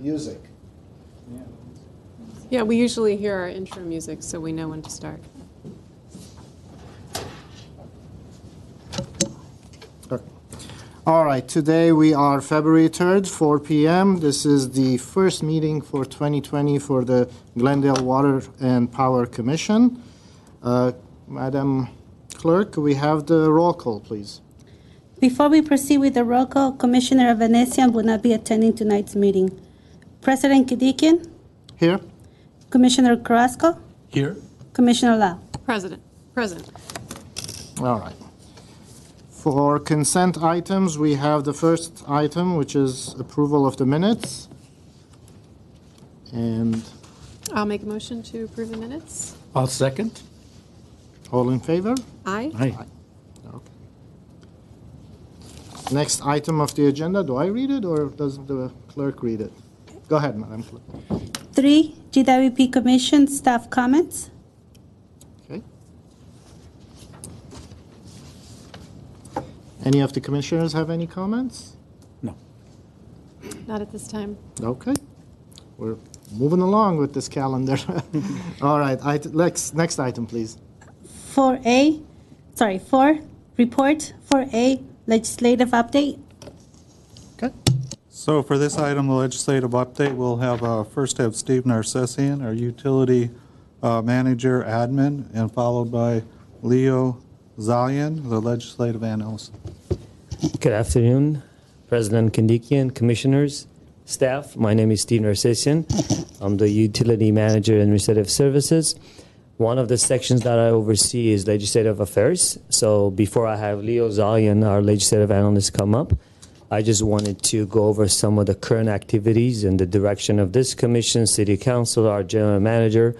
music. Yeah, we usually hear our intro music, so we know when to start. All right, today we are February 3rd, 4 p.m. This is the first meeting for 2020 for the Glendale Water and Power Commission. Madam Clerk, we have the roll call, please. Before we proceed with the roll call, Commissioner Evanesian will not be attending tonight's meeting. President Kadikian? Here. Commissioner Carrasco? Here. Commissioner Lau? Present. All right. For consent items, we have the first item, which is approval of the minutes. And I'll make a motion to approve the minutes. I'll second. all in favor? Aye. Aye. Okay. Next item of the agenda, do I read it or does the clerk read it? Go ahead, Madam Clerk. 3, GWP Commission staff comments. Okay. Any of the commissioners have any comments? No. Not at this time. Okay. We're moving along with this calendar. All right. Next item, please. 4, report 4A, legislative update. Okay. So for this item, the legislative update, we'll first have Steve Narcessian, our utility manager admin, and followed by Leo Zalian, the legislative analyst. Good afternoon, President Kandikian, commissioners, staff. My name is Steve Narcessian. I'm the utility manager in administrative services. One of the sections that I oversee is legislative affairs. So before I have Leo Zalian, our legislative analyst, come up, I just wanted to go over some of the current activities and the direction of this commission, city council, our general manager.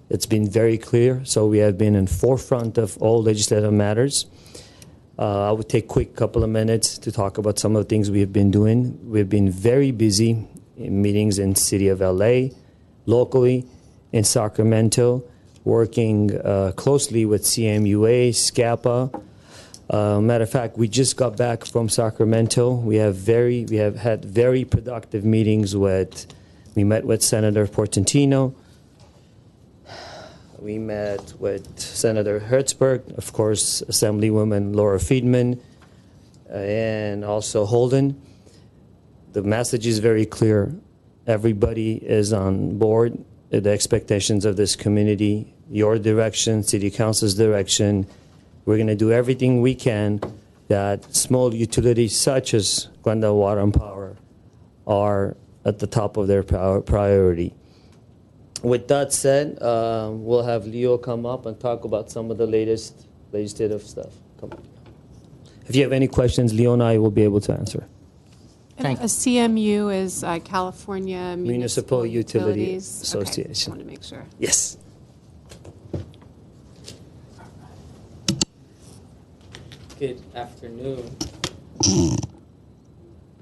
It's been very clear, so we have been in forefront of all legislative matters. I would take a quick couple of minutes to talk about some of the things we have been doing. We've been very busy in meetings in city of LA, locally, in Sacramento, working closely with CMUA, SCAPA. Matter of fact, we just got back from Sacramento. We have had very productive meetings we met with Senator Portantino. We met with Senator Hertzberg, of course, Assemblywoman Laura Friedman, and also Holden. The message is very clear. Everybody is on board. The expectations of this community, your direction, City Council's direction. We're going to do everything we can that small utilities such as Glendale Water and Power are at the top of their priority. With that said, we'll have Leo come up and talk about some of the latest legislative stuff. Come on. If you have any questions, Leo and I will be able to answer. A CMU is California Municipal Utilities Okay. Association. Just wanted to make sure. Yes. Good afternoon.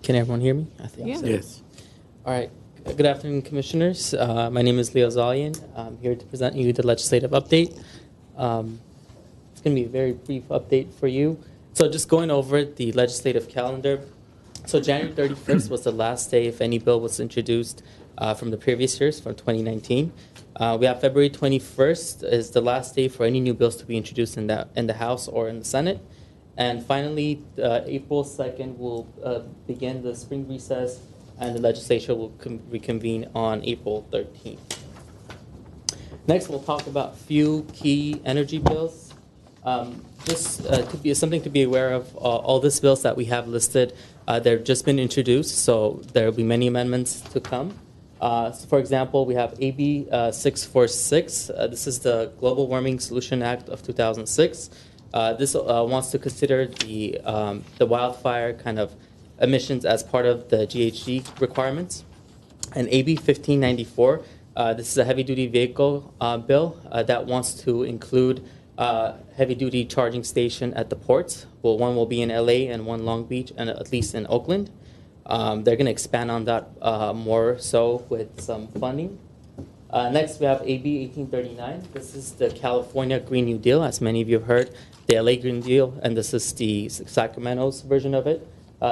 Can everyone hear me? I think Yeah. so. Yes. All right. Good afternoon, commissioners. My name is Leo Zalian. I'm here to present you the legislative update. It's going to be a very brief update for you. So just going over the legislative calendar. So January 31st was the last day if any bill was introduced from the previous years, from 2019. We have February 21st is the last day for any new bills to be introduced in the House or in the Senate. And finally, April 2nd will begin the spring recess, and the legislature will reconvene on April 13th. Next, we'll talk about a few key energy bills. Just something to be aware of, all these bills that we have listed, they've just been introduced, so there will be many amendments to come. So for example, we have AB 646. This is the Global Warming Solution Act of 2006. This wants to consider the wildfire kind of emissions as part of the GHG requirements. And AB 1594, this is a heavy-duty vehicle bill that wants to include heavy-duty charging station at the ports. Well, one will be in LA and one Long Beach, and at least in Oakland. They're going to expand on that more so with some funding. Next, we have AB 1839. This is the California Green New Deal, as many of you have heard, the LA Green Deal, and this is the Sacramento's version of it.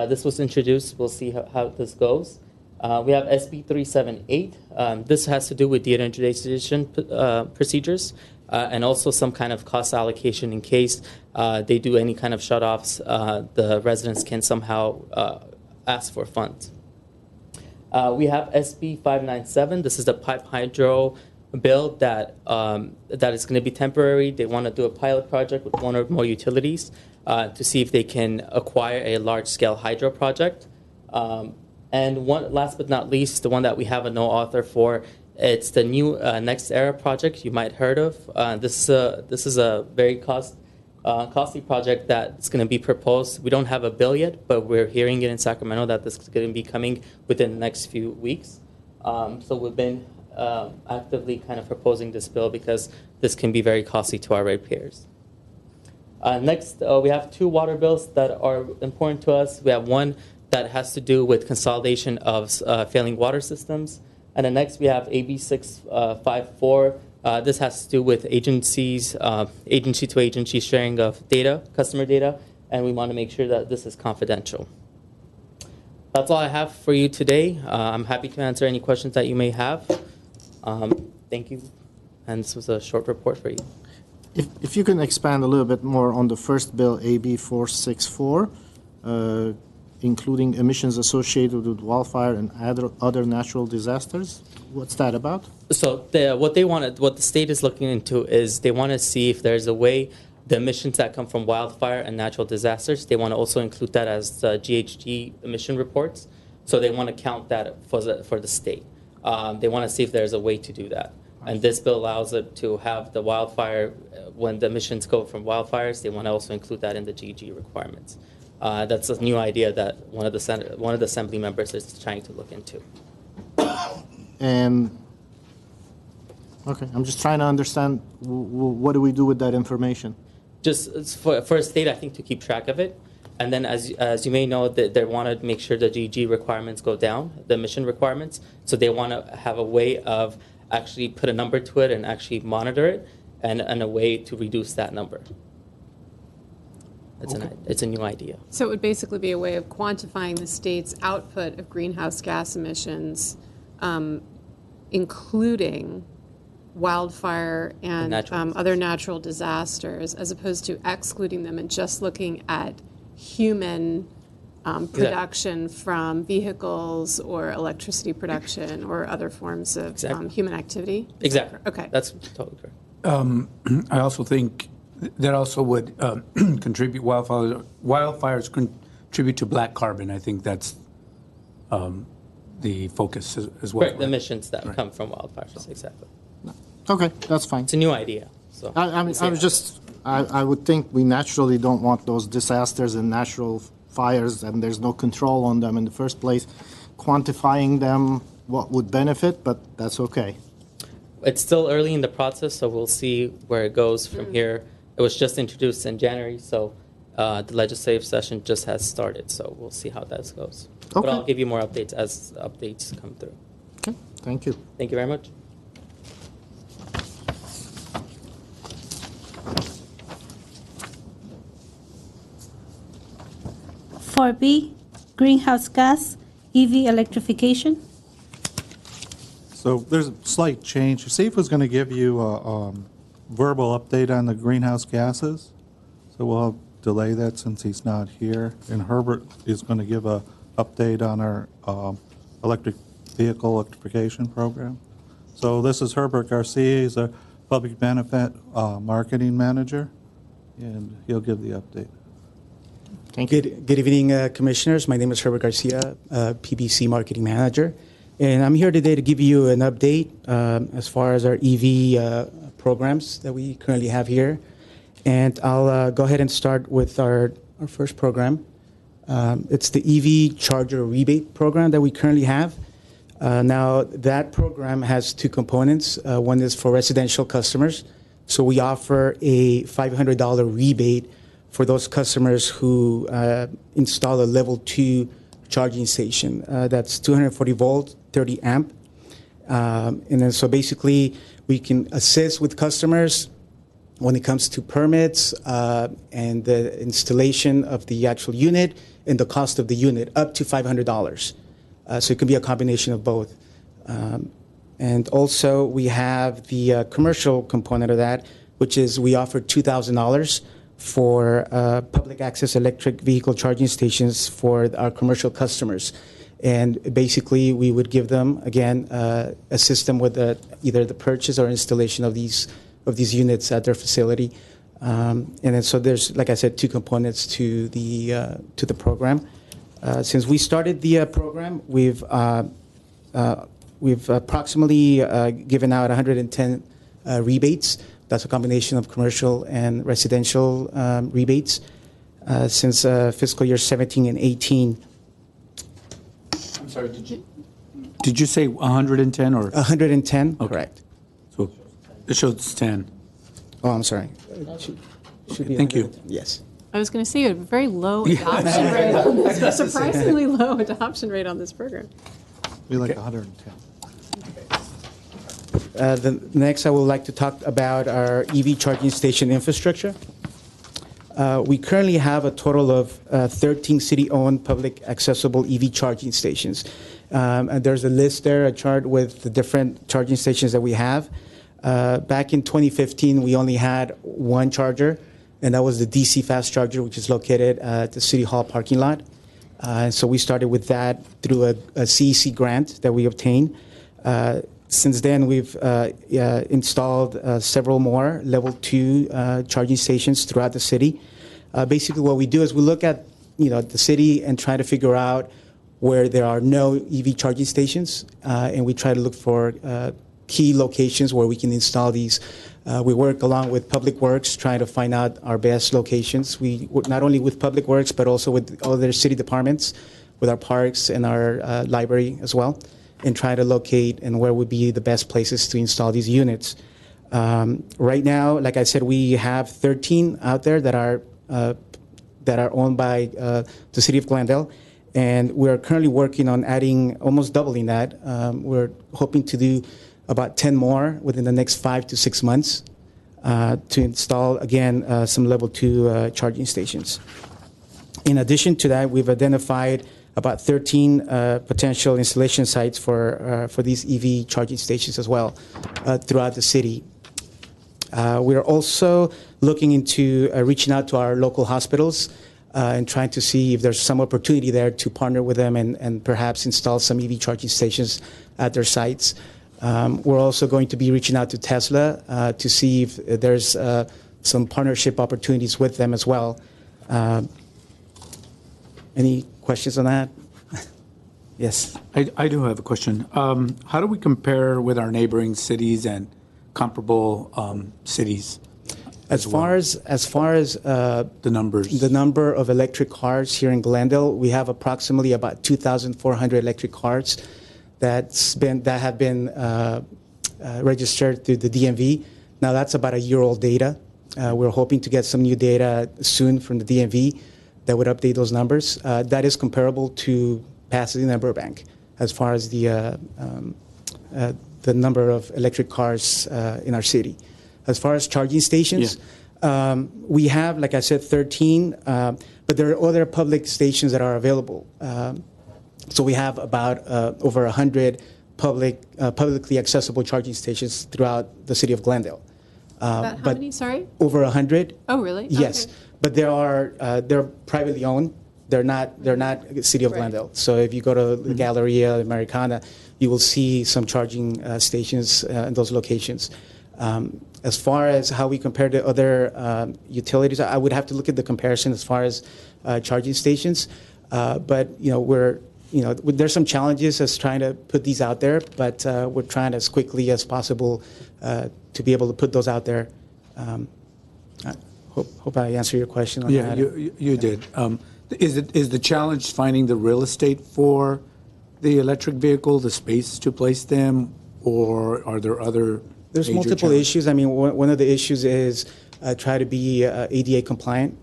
This was introduced. We'll see how this goes. We have SB 378. This has to do with de-energization procedures and also some kind of cost allocation in case they do any kind of shutoffs. The residents can somehow ask for funds. We have SB 597. This is the pipe hydro bill that is going to be temporary. They want to do a pilot project with one or more utilities to see if they can acquire a large-scale hydro project. And last but not least, the one that we have a no author for, it's the new Next Era project you might heard of. This is a very costly project that's going to be proposed. We don't have a bill yet, but we're hearing it in Sacramento that this is going to be coming within the next few weeks. So we've been actively kind of proposing this bill because this can be very costly to our ratepayers. Next, we have two water bills that are important to us. We have one that has to do with consolidation of failing water systems. And then next, we have AB 654. This has to do with agencies, agency-to-agency sharing of data, customer data, and we want to make sure that this is confidential. That's all I have for you today. I'm happy to answer any questions that you may have. Thank you. And this was a short report for you. If you can expand a little bit more on the first bill, AB 464, including emissions associated with wildfire and other natural disasters. What's that about? So what the state is looking into is they want to see if there's a way the emissions that come from wildfire and natural disasters, they want to also include that as GHG emission reports. So they want to count that for the state. They want to see if there's a way to do that. And this bill allows it to have the wildfire, when the emissions go from wildfires, they want to also include that in the GHG requirements. That's a new idea that one of the assembly members is trying to look into. And, okay, I'm just trying to understand what do we do with that information? Just for a state, I think, to keep track of it. And then as you may know, they want to make sure the GHG requirements go down, the emission requirements. So they want to have a way of actually put a number to it and actually monitor it and a way to reduce that number. It's a new idea. So it would basically be a way of quantifying the state's output of greenhouse gas emissions, including wildfire and other natural disasters, as opposed to excluding them and just looking at human production from vehicles or electricity production or other forms of human activity? Exactly. Okay. That's totally correct. I also think that also would contribute, wildfires contribute to black carbon. I think that's the focus as well. Right, the emissions that come from wildfires, exactly. Okay, that's fine. It's a new idea. So I would think we naturally don't want those disasters and natural fires, and there's no control on them in the first place. Quantifying them, what would benefit, but that's okay. It's still early in the process, so we'll see where it goes from here. It was just introduced in January, so the legislative session just has started, so we'll see how that goes. Okay. But I'll give you more updates as updates come through. Okay, thank you. Thank you very much. For B, greenhouse gas, EV electrification. So there's a slight change. Steve was going to give you a verbal update on the greenhouse gases. So we'll delay that since he's not here. And Herbert is going to give an update on our electric vehicle electrification program. So this is Herbert Garcia. He's a public benefit marketing manager, and he'll give the update. Thank you. Good evening, Commissioners. My name is Herbert Garcia, PBC Marketing Manager. And I'm here today to give you an update as far as our EV programs that we currently have here. And I'll go ahead and start with our first program. It's the EV Charger Rebate Program that we currently have. Now, that program has two components. One is for residential customers. So we offer a $500 rebate for those customers who install a level 2 charging station. That's 240 volt, 30 amp. And then so basically we can assist with customers when it comes to permits and the installation of the actual unit and the cost of the unit up to $500. So it could be a combination of both. And also we have the commercial component of that, which is we offer $2,000 for public access electric vehicle charging stations for our commercial customers. And basically, we would give them, again, assist them with either the purchase or installation of these units at their facility. And then so there's, like I said, two components to the program. Since we started the program, we've approximately given out 110 rebates. That's a combination of commercial and residential rebates since fiscal year 17 and 18. I'm sorry, did you say 110 or? 110, Okay. correct. So it shows 10. Oh, I'm sorry. Should be Thank you. 110. Yes. I was going to say a very low adoption rate on this, a surprisingly low adoption rate on this program. We like 110. Next, I would like to talk about our EV charging station infrastructure. We currently have a total of 13 city-owned public accessible EV charging stations. And there's a list there, a chart with the different charging stations that we have. Back in 2015, we only had one charger, and that was the DC fast charger, which is located at the City Hall parking lot. And so we started with that through a CEC grant that we obtained. Since then, we've installed several more level 2 charging stations throughout the city. Basically, what we do is we look at the city and try to figure out where there are no EV charging stations, and we try to look for key locations where we can install these. We work along with Public Works, trying to find out our best locations. We work not only with Public Works, but also with other city departments, with our parks and our library as well, and try to locate and where would be the best places to install these units. Right now, like I said, we have 13 out there that are owned by the city of Glendale, and we're currently working on adding, almost doubling that. We're hoping to do about 10 more within the next 5 to 6 months to install, again, some level 2 charging stations. In addition to that, we've identified about 13 potential installation sites for these EV charging stations as well throughout the city. We are also looking into reaching out to our local hospitals and trying to see if there's some opportunity there to partner with them and perhaps install some EV charging stations at their sites. We're also going to be reaching out to Tesla to see if there's some partnership opportunities with them as well. Any questions on that? Yes. I do have a question. How do we compare with our neighboring cities and comparable cities? As far as the numbers, the number of electric cars here in Glendale, we have approximately about 2,400 electric cars that have been registered through the DMV. Now that's about a year-old data. We're hoping to get some new data soon from the DMV that would update those numbers. That is comparable to Pasadena and Burbank as far as the number of electric cars in our city. As far as charging stations, we have, like I said, 13, but there are other public stations that are available. So we have about over 100 publicly accessible charging stations throughout the city of Glendale. About how many, sorry? Over 100. Oh, really? Yes, okay. But they're privately owned. They're not city of Glendale. So if you go to the Galleria Americana, you will see some charging stations in those locations. As far as how we compare to other utilities, I would have to look at the comparison as far as charging stations. But there's some challenges as trying to put these out there, but we're trying as quickly as possible to be able to put those out there. I hope I answered your question on that. Yeah, you did. Is the challenge finding the real estate for the electric vehicle, the space to place them, or are there other? There's multiple issues. I mean, one of the issues is try to be ADA compliant,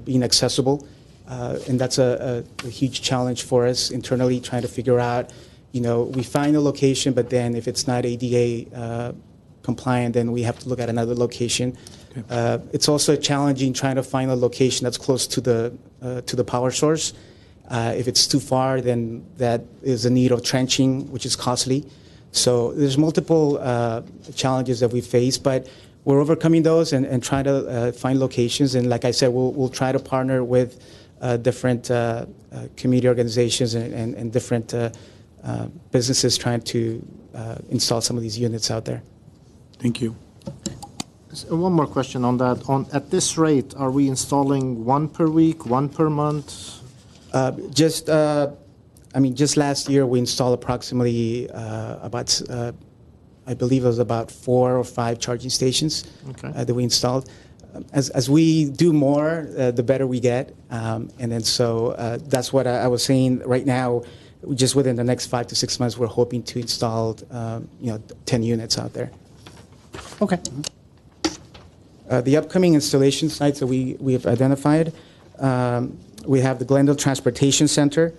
being accessible, and that's a huge challenge for us internally, trying to figure out, we find a location, but then if it's not ADA compliant, then we have to look at another location. Okay. It's also challenging trying to find a location that's close to the power source. If it's too far, then that is a need of trenching, which is costly. So there's multiple challenges that we face, but we're overcoming those and trying to find locations. And like I said, we'll try to partner with different community organizations and different businesses trying to install some of these units out there. Thank you. One more question on that. At this rate, are we installing one per week, one per month? Just last year we installed approximately about, I believe it was about 4 or 5 charging stations that we installed. As we do more, the better we get, and then so that's what I was saying. Right now, just within the next 5 to 6 months, we're hoping to install 10 units out there. Okay. The upcoming installation sites that we have identified, we have the Glendale Transportation Center,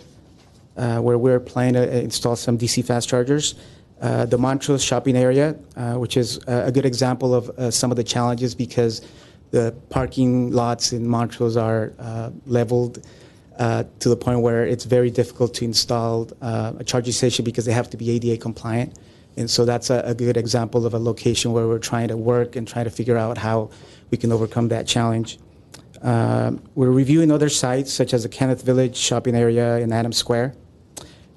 where we're planning to install some DC fast chargers. The Montrose shopping area, which is a good example of some of the challenges because the parking lots in Montrose are leveled to the point where it's very difficult to install a charging station because they have to be ADA compliant. And so that's a good example of a location where we're trying to work and try to figure out how we can overcome that challenge. We're reviewing other sites such as the Kenneth Village shopping area in Adams Square.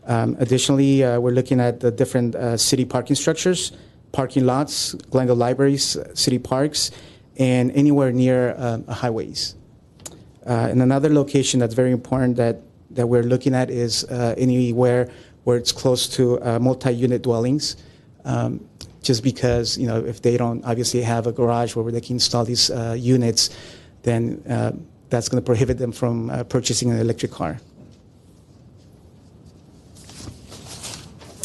Additionally, we're looking at the different city parking structures, parking lots, Glendale libraries, city parks, and anywhere near highways. And another location that's very important that we're looking at is anywhere where it's close to multi-unit dwellings, just because if they don't obviously have a garage where they can install these units, then that's going to prohibit them from purchasing an electric car.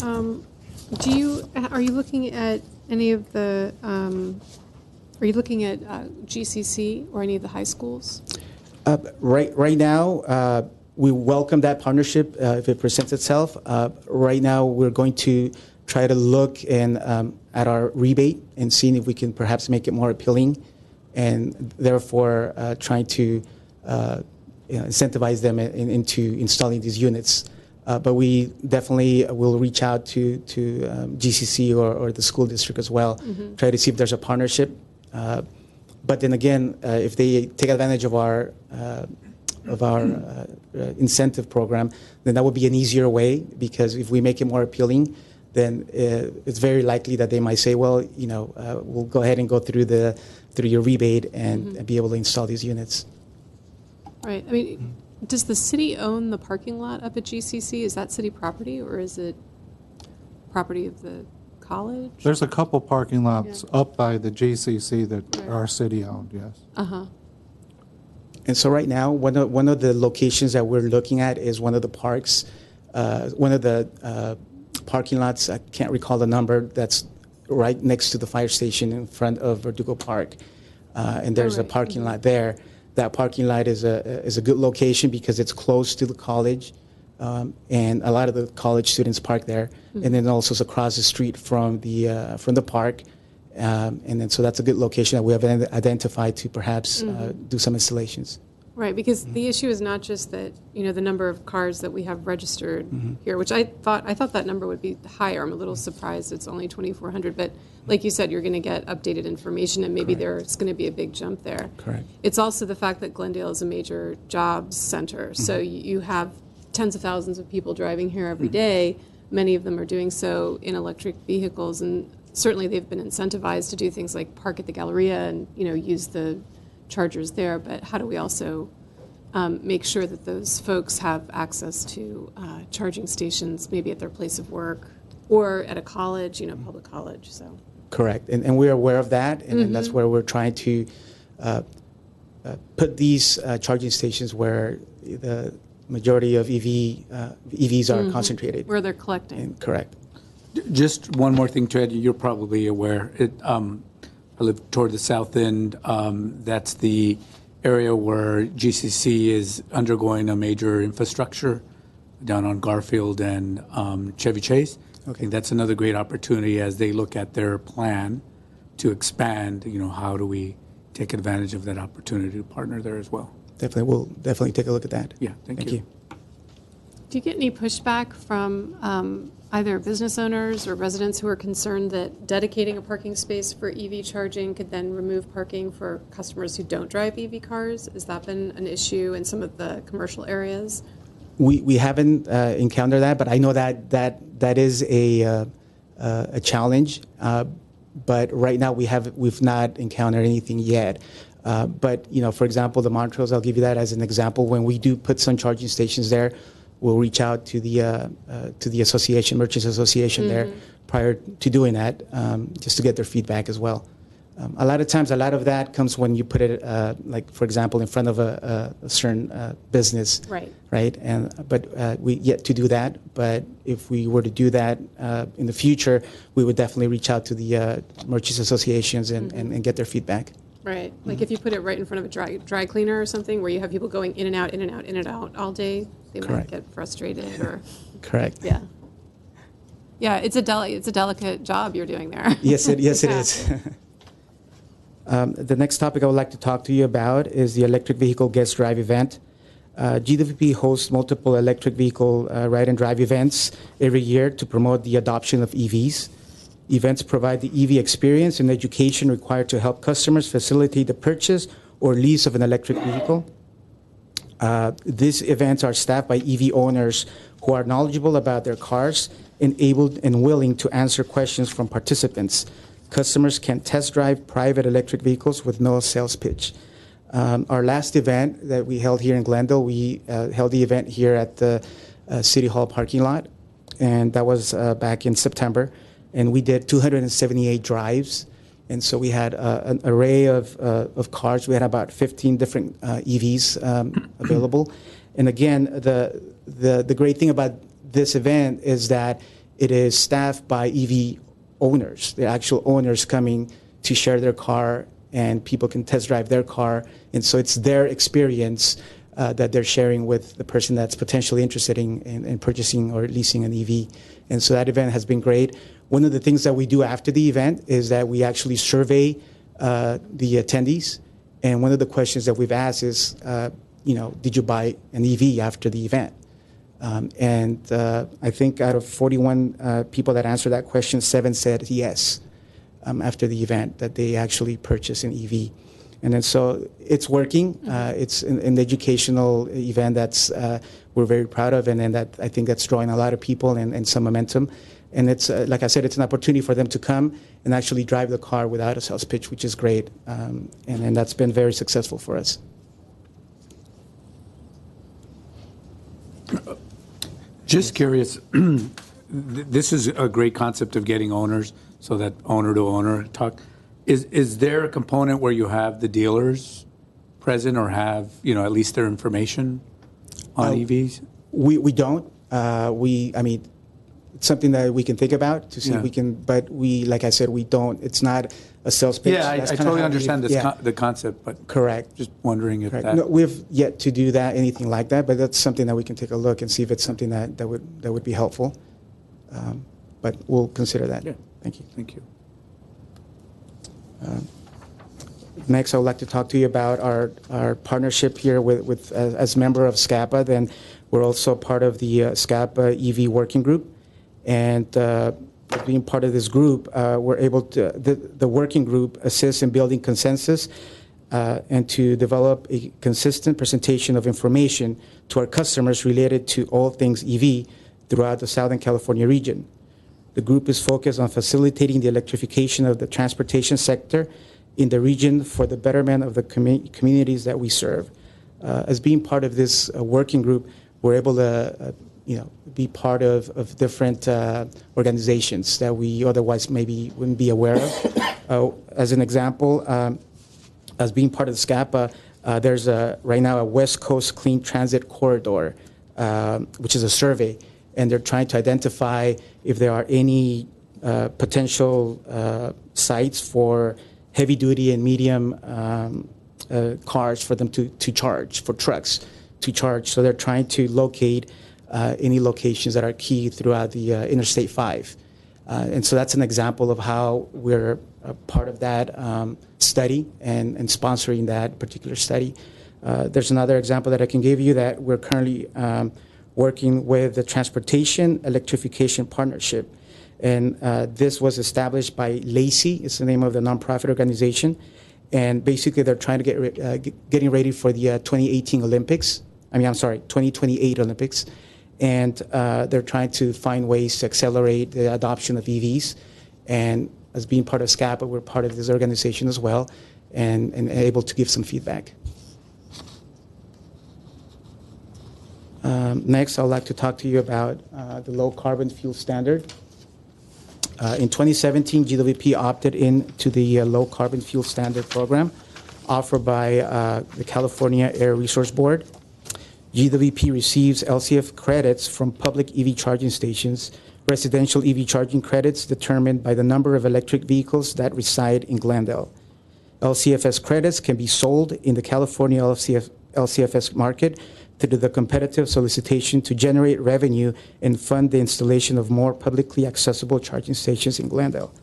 Are you looking at any of the? Are you looking at GCC or any of the high schools? Right now, we welcome that partnership if it presents itself. Right now, we're going to try to look at our rebate and seeing if we can perhaps make it more appealing, and therefore trying to incentivize them into installing these units. But we definitely will reach out to GCC or the school district as well, try to see if there's a partnership. But then again, if they take advantage of our incentive program, then that would be an easier way, because if we make it more appealing, then it's very likely that they might say, well, we'll go ahead and go through your rebate and be able to install these units. Right. I mean, does the city own the parking lot up at GCC? Is that city property, or is it property of the college? There's a couple parking lots up by the JCC that are city-owned, yes. Uh-huh. And so right now, one of the locations that we're looking at is one of the parks, one of the parking lots, I can't recall the number, that's right next to the fire station in front of Verdugo Park. And there's a parking lot there. That parking lot is a good location because it's close to the college, and a lot of the college students park there. And then also it's across the street from the park. And then so that's a good location that we have identified to perhaps do some installations. Right, because the issue is not just that, the number of cars that we have registered here, which I thought that number would be higher. I'm a little surprised it's only 2,400, but like you said, you're going to get updated information, and maybe there's going to be a big jump there. Correct. It's also the fact that Glendale is a major jobs center, so you have tens of thousands of people driving here every day. Many of them are doing so in electric vehicles, and certainly they've been incentivized to do things like park at the Galleria and use the chargers there. But how do we also make sure that those folks have access to charging stations, maybe at their place of work or at a college, public college? So correct, and we're aware of that, and that's where we're trying to put these charging stations where the majority of EVs are concentrated, where they're collecting. Correct. Just one more thing to add. You're probably aware. I live toward the south end. That's the area where GCC is undergoing a major infrastructure down on Garfield and Chevy Chase. I think that's another great opportunity as they look at their plan to expand. How do we take advantage of that opportunity to partner there as well? Definitely, we'll definitely take a look at that. Yeah, thank you. Do you get any pushback from either business owners or residents who are concerned that dedicating a parking space for EV charging could then remove parking for customers who don't drive EV cars? Has that been an issue in some of the commercial areas? We haven't encountered that, but I know that is a challenge. But right now we've not encountered anything yet. But for example, the Montrose, I'll give you that as an example. When we do put some charging stations there, we'll reach out to the association, Merchants Association there prior to doing that, just to get their feedback as well. A lot of times, a lot of that comes when you put it, like for example, in front of a certain business, right? But we yet to do that. But if we were to do that in the future, we would definitely reach out to the Merchants Associations and get their feedback. Right. Like if you put it right in front of a dry cleaner or something, where you have people going in and out, in and out, in and out all day, they might get frustrated or. Correct. Yeah. Yeah, it's a delicate job you're doing there. Yes, it is. The next topic I would like to talk to you about is the electric vehicle guest drive event. GWP hosts multiple electric vehicle ride and drive events every year to promote the adoption of EVs. Events provide the EV experience and education required to help customers facilitate the purchase or lease of an electric vehicle. These events are staffed by EV owners who are knowledgeable about their cars and able and willing to answer questions from participants. Customers can test drive private electric vehicles with no sales pitch. Our last event that we held here in Glendale, we held the event here at the City Hall parking lot, and that was back in September. And we did 278 drives, and so we had an array of cars. We had about 15 different EVs available. And again, the great thing about this event is that it is staffed by EV owners, the actual owners coming to share their car, and people can test drive their car. And so it's their experience that they're sharing with the person that's potentially interested in purchasing or leasing an EV. And so that event has been great. One of the things that we do after the event is that we actually survey the attendees. And one of the questions that we've asked is, did you buy an EV after the event? And I think out of 41 people that answered that question, 7 said yes after the event, that they actually purchased an EV. And then so it's working. It's an educational event that's we're very proud of, and that I think that's drawing a lot of people and some momentum. And it's like I said, it's an opportunity for them to come and actually drive the car without a sales pitch, which is great. And that's been very successful for us. Just curious, this is a great concept of getting owners, so that owner to owner talk. Is there a component where you have the dealers present or have, at least their information on EVs? We don't. It's something that we can think about to see if we can, but like I said, we don't. It's not a sales pitch. Yeah, I totally understand the concept, but correct. Just wondering if that. No, we've yet to do that, anything like that, but that's something that we can take a look and see if it's something that would be helpful. But we'll consider that. Yeah. Thank you. Thank you. Next, I would like to talk to you about our partnership here with as member of SCAPA. Then we're also part of the SCAPA EV working group. And being part of this group, we're able to, the working group assists in building consensus and to develop a consistent presentation of information to our customers related to all things EV throughout the Southern California region. The group is focused on facilitating the electrification of the transportation sector in the region for the betterment of the communities that we serve. As being part of this working group, we're able to be part of different organizations that we otherwise maybe wouldn't be aware of. As an example, as being part of the SCAPA, there's right now a West Coast Clean Transit Corridor, which is a survey, and they're trying to identify if there are any potential sites for heavy-duty and medium cars for them to charge, for trucks to charge. So they're trying to locate any locations that are key throughout the Interstate 5. And so that's an example of how we're a part of that study and sponsoring that particular study. There's another example that I can give you that we're currently working with the Transportation Electrification Partnership. And this was established by LACY, it's the name of the nonprofit organization. And basically, they're trying to getting ready for the 2018 Olympics. 2028 Olympics. And they're trying to find ways to accelerate the adoption of EVs. And as being part of SCAPA, we're part of this organization as well, and able to give some feedback. Next, I'd like to talk to you about the low carbon fuel standard. In 2017, GWP opted into the low carbon fuel standard program offered by the California Air Resource Board. GWP receives LCF credits from public EV charging stations, residential EV charging credits determined by the number of electric vehicles that reside in Glendale. LCFS credits can be sold in the California LCFS market through the competitive solicitation to generate revenue and fund the installation of more publicly accessible charging stations in Glendale.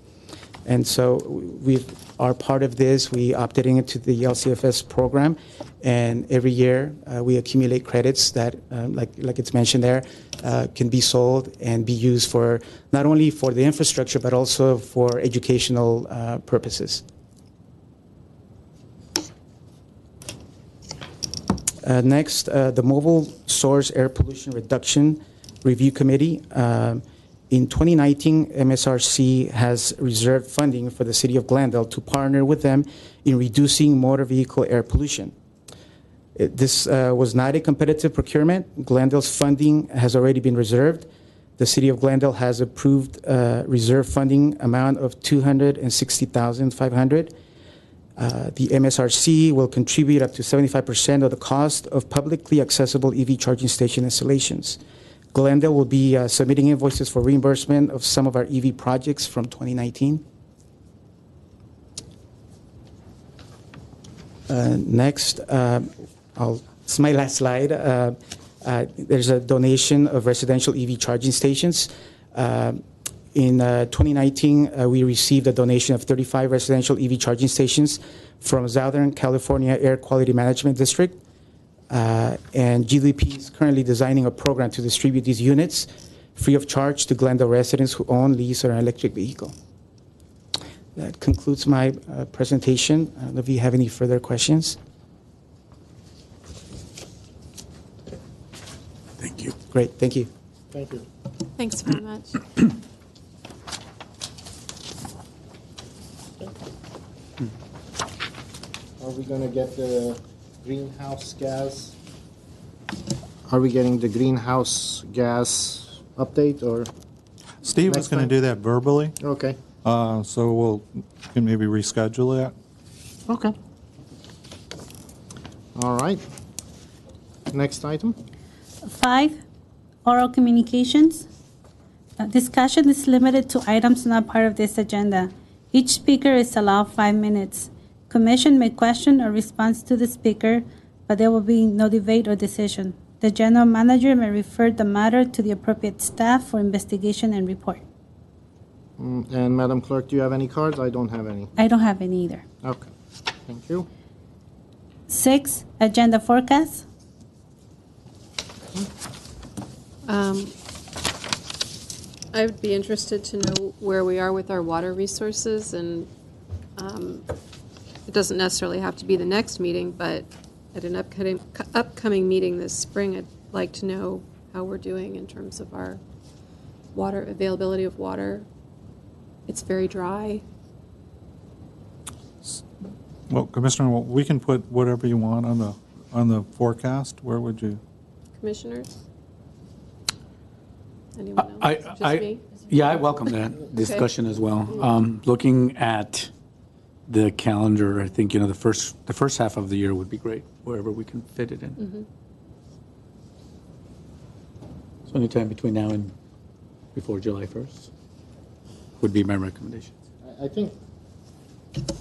And so we are part of this. We opted into the LCFS program, and every year we accumulate credits that, like it's mentioned there, can be sold and be used for not only for the infrastructure but also for educational purposes. Next, the Mobile Source Air Pollution Reduction Review Committee. In 2019, MSRC has reserved funding for the City of Glendale to partner with them in reducing motor vehicle air pollution. This was not a competitive procurement. Glendale's funding has already been reserved. The City of Glendale has approved reserve funding amount of $260,500. The MSRC will contribute up to 75% of the cost of publicly accessible EV charging station installations. Glendale will be submitting invoices for reimbursement of some of our EV projects from 2019. Next, it's my last slide. There's a donation of residential EV charging stations. In 2019, we received a donation of 35 residential EV charging stations from Southern California Air Quality Management District. And GWP is currently designing a program to distribute these units free of charge to Glendale residents who own, lease, or an electric vehicle. That concludes my presentation. I don't know if you have any further questions. Thank you. Great, thank you. Thank you. Thanks very much. Are we going to get the greenhouse gas? Are we getting the greenhouse gas update or? Steve was going to do that verbally, Okay. so we'll can maybe reschedule that. Okay. All right. Next item. 5, oral communications. Discussion is limited to items not part of this agenda. Each speaker is allowed 5 minutes. Commission may question or respond to the speaker, but there will be no debate or decision. The general manager may refer the matter to the appropriate staff for investigation and report. And Madam Clerk, do you have any cards? I don't have any. I don't have any either. Okay. Thank you. 6, agenda forecast. I would be interested to know where we are with our water resources, and it doesn't necessarily have to be the next meeting, but at an upcoming meeting this spring, I'd like to know how we're doing in terms of our water, availability of water. It's very dry. Well, Commissioner, we can put whatever you want on the forecast. Where would you? Commissioners? Anyone else? Just me? Yeah, I welcome that discussion as well. Looking at the calendar, I think, the first half of the year would be great, wherever we can fit it in. Mm-hmm. So anytime between now and before July 1st would be my recommendation. I think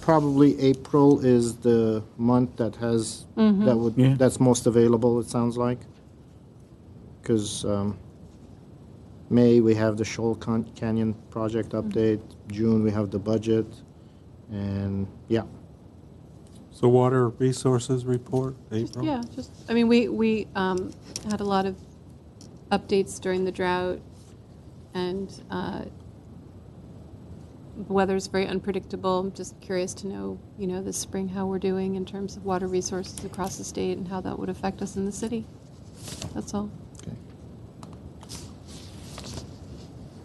probably April is the month that has that's most available. It sounds like, because May we have the Shoal Canyon project update. June we have the budget, and yeah. So water resources report, April? I mean, we had a lot of updates during the drought, and the weather's very unpredictable. I'm just curious to know, this spring how we're doing in terms of water resources across the state and how that would affect us in the city. That's all. Okay.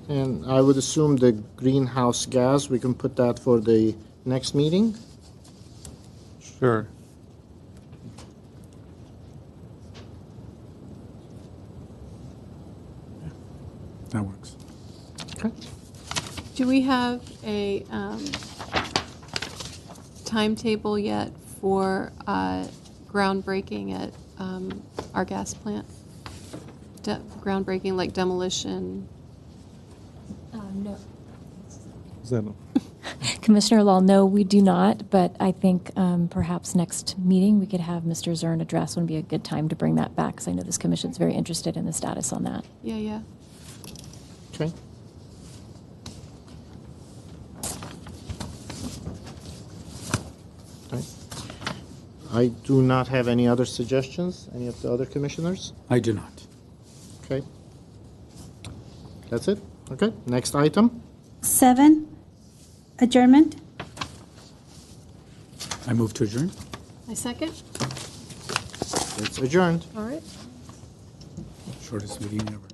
And I would assume the greenhouse gas, we can put that for the next meeting? Sure. That works. Okay. Do we have a timetable yet for groundbreaking at our gas plant? Groundbreaking, like demolition? No. Is that Commissioner Law, no, we do not, but I think perhaps next meeting we could have Mr. Zern address would be a good time to bring that back, because I know this commission's very interested in the status on that. Yeah. Okay. Okay. I do not have any other suggestions. Any of the other commissioners? I do not. Okay. That's it? Okay. Next item. 7, adjournment. I move to adjourn. My second? It's adjourned. All right. Shortest meeting ever.